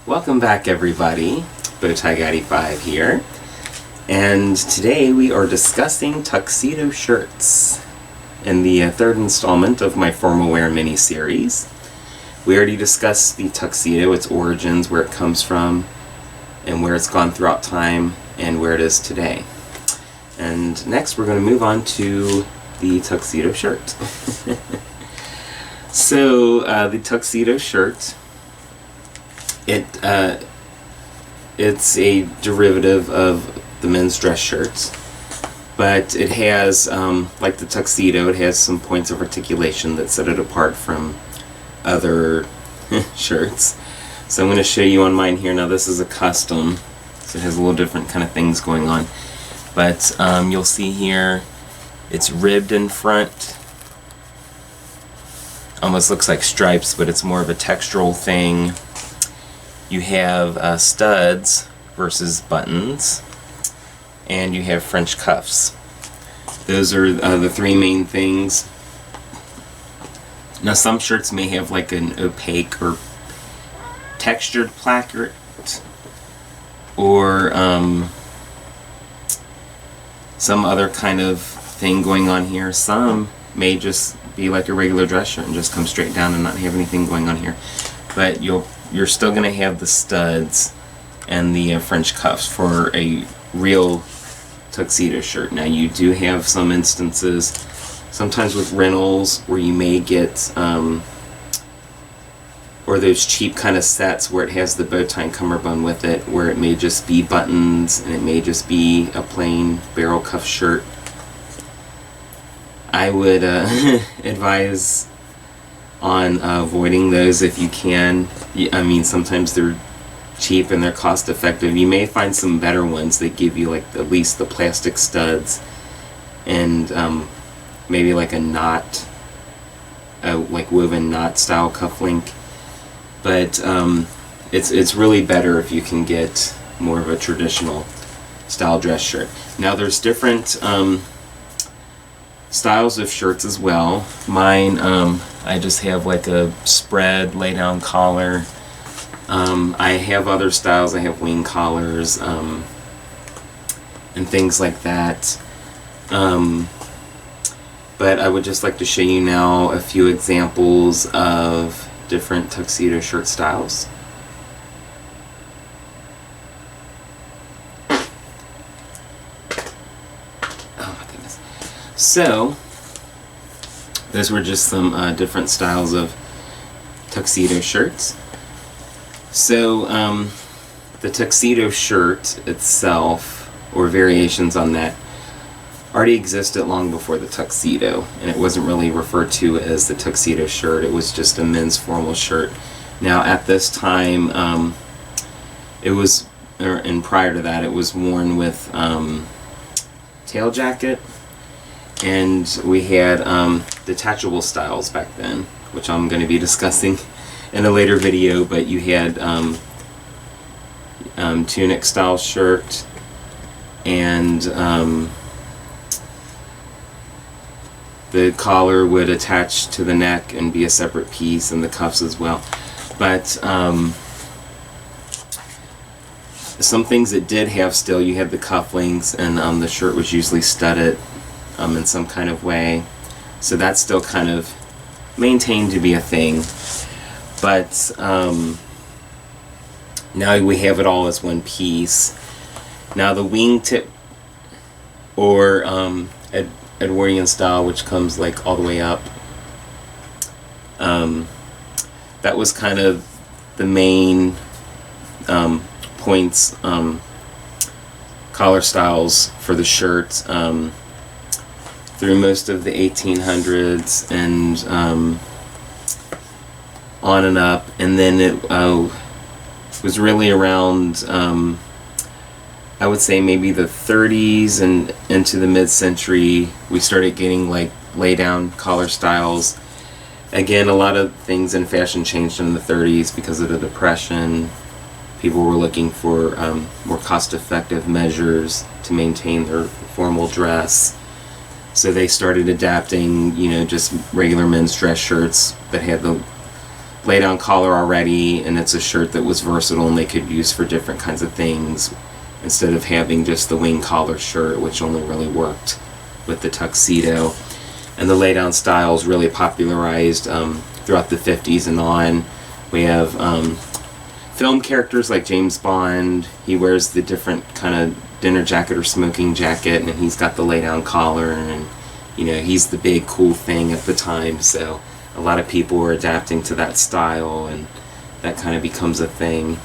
Welcome back, everybody. Bowtie85 here, and today we are discussing Tuxedo Shirts in the third installment of my formal wear mini-series. We already discussed the tuxedo, its origins, where it comes from, and where it's gone throughout time, and where it is today. And next we're going to move on to the tuxedo shirt. So the tuxedo shirt, it's a derivative of the men's dress shirts, but it has, like the tuxedo, it has some points of articulation that set it apart from other shirts. So I'm going to show you on mine here. Now this is a custom, so it has a little different kind of things going on, but you'll see here it's ribbed in front. Almost looks like stripes, but it's more of a textural thing. You have studs versus buttons, and you have French cuffs. Those are the three main things. Now some shirts may have like an opaque or textured placket, or some other kind of thing going on here. Some may just be like a regular dress shirt and just come straight down and not have anything going on here. But you're still going to have the studs and the French cuffs for a real tuxedo shirt. Now you do have some instances, sometimes with rentals, where you may get, or those cheap kind of sets where it has the bow tie and cummerbund with it, where it may just be buttons and it may just be a plain barrel cuff shirt. I would advise on avoiding those if you can. I mean, sometimes they're cheap and they're cost effective. You may find some better ones that give you like at least the plastic studs and maybe like a knot, like woven knot style cufflink. But it's really better if you can get more of a traditional style dress shirt. Now there's different styles of shirts as well. Mine, I just have like a spread lay down collar. I have other styles. I have wing collars and things like that. But I would just like to show you now a few examples of different tuxedo shirt styles. So, those were just some different styles of tuxedo shirts. So, the tuxedo shirt itself, or variations on that, already existed long before the tuxedo, and it wasn't really referred to as the tuxedo shirt. It was just a men's formal shirt. Now, at this time, it was, and prior to that, it was worn with tail jacket. And we had detachable styles back then, which I'm going to be discussing in a later video. But you had tunic style shirt, and the collar would attach to the neck and be a separate piece, and the cuffs as well. But some things that did have still, you had the cufflinks, and the shirt was usually studded in some kind of way, so that's still kind of maintained to be a thing. But now we have it all as one piece. Now the wingtip, or Edwardian style, which comes like all the way up, that was kind of the main points, collar styles for the shirt through most of the 1800s and on and up. And then it was really around, I would say maybe the 30s and into the mid-century, we started getting like lay-down collar styles. Again, a lot of things in fashion changed in the 30s because of the Depression. People were looking for more cost-effective measures to maintain their formal dress. So they started adapting, you know, just regular men's dress shirts that had the lay down collar already, and it's a shirt that was versatile and they could use for different kinds of things instead of having just the wing collar shirt, which only really worked with the tuxedo. And the lay down styles really popularized throughout the 50s and on. We have film characters like James Bond. He wears the different kind of dinner jacket or smoking jacket, and he's got the lay down collar, and you know, he's the big cool thing at the time, so a lot of people were adapting to that style, and that kind of becomes a thing.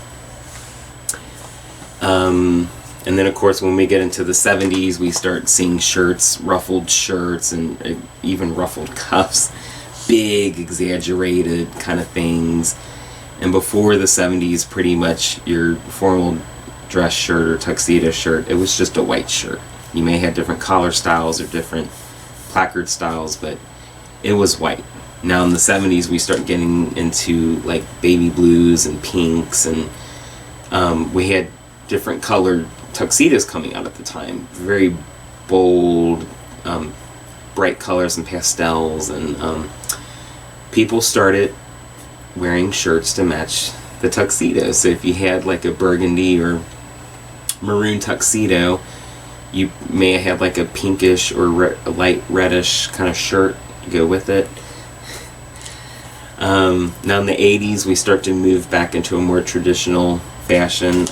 And then of course when we get into the 70s, we start seeing shirts, ruffled shirts, and even ruffled cuffs, big exaggerated kind of things. And before the 70s, pretty much your formal dress shirt or tuxedo shirt, it was just a white shirt. You may have different collar styles or different placard styles, but it was white. Now in the 70s, we start getting into like baby blues and pinks, and we had different colored tuxedos coming out at the time. Very bold, bright colors and pastels, and people started wearing shirts to match the tuxedo. So if you had like a burgundy or maroon tuxedo, you may have like a pinkish or a light reddish kind of shirt to go with it. Now in the 80s, we start to move back into a more traditional fashion.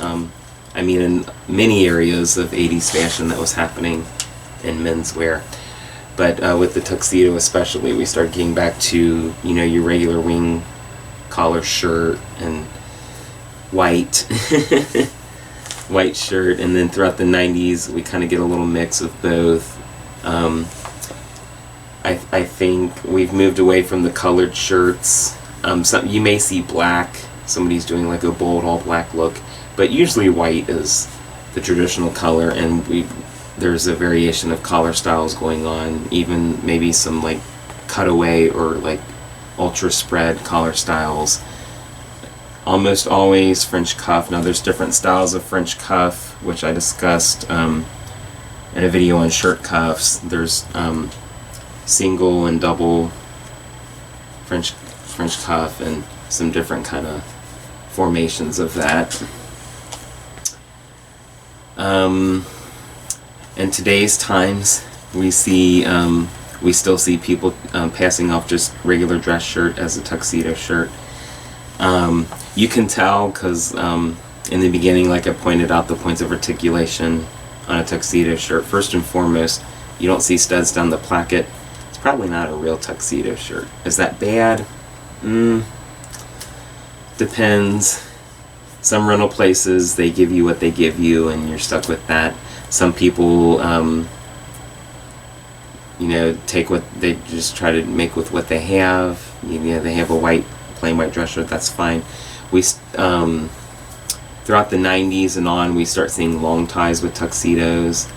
I mean, in many areas of 80s fashion that was happening in menswear. But with the tuxedo especially, we start getting back to, you know, your regular wing collar shirt and white white shirt. And then throughout the 90s, we kind of get a little mix of both. I think we've moved away from the colored shirts. You may see black. Somebody's doing like a bold all black look, but usually white is the traditional color, and there's a variation of collar styles going on, even maybe some like cutaway or like ultra spread collar styles. Almost always French cuff. Now there's different styles of French cuff, which I discussed in a video on shirt cuffs. There's single and double French cuff, and some different kind of formations of that. In today's times, we still see people passing off just regular dress shirt as a tuxedo shirt. You can tell because in the beginning, like I pointed out, the points of articulation on a tuxedo shirt. First and foremost, you don't see studs down the placket. It's probably not a real tuxedo shirt. Is that bad? Depends. Some rental places, they give you what they give you and you're stuck with that. Some people, you know, take what they just try to make with what they have. You know, they have a plain white dress shirt, that's fine. We throughout the 90s and on, we start seeing long ties with tuxedos.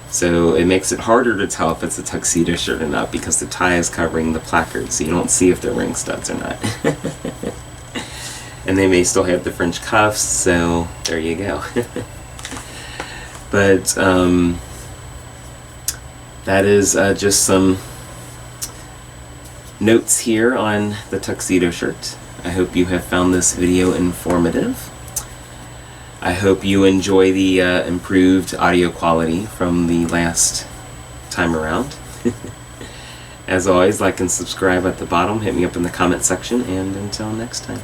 So it makes it harder to tell if it's a tuxedo shirt or not, because the tie is covering the placard, so you don't see if they're wearing studs or not. And they may still have the French cuffs, so there you go. But that is just some notes here on the tuxedo shirt. I hope you have found this video informative. I hope you enjoy the improved audio quality from the last time around. As always, like and subscribe at the bottom. Hit me up in the comment section, and until next time.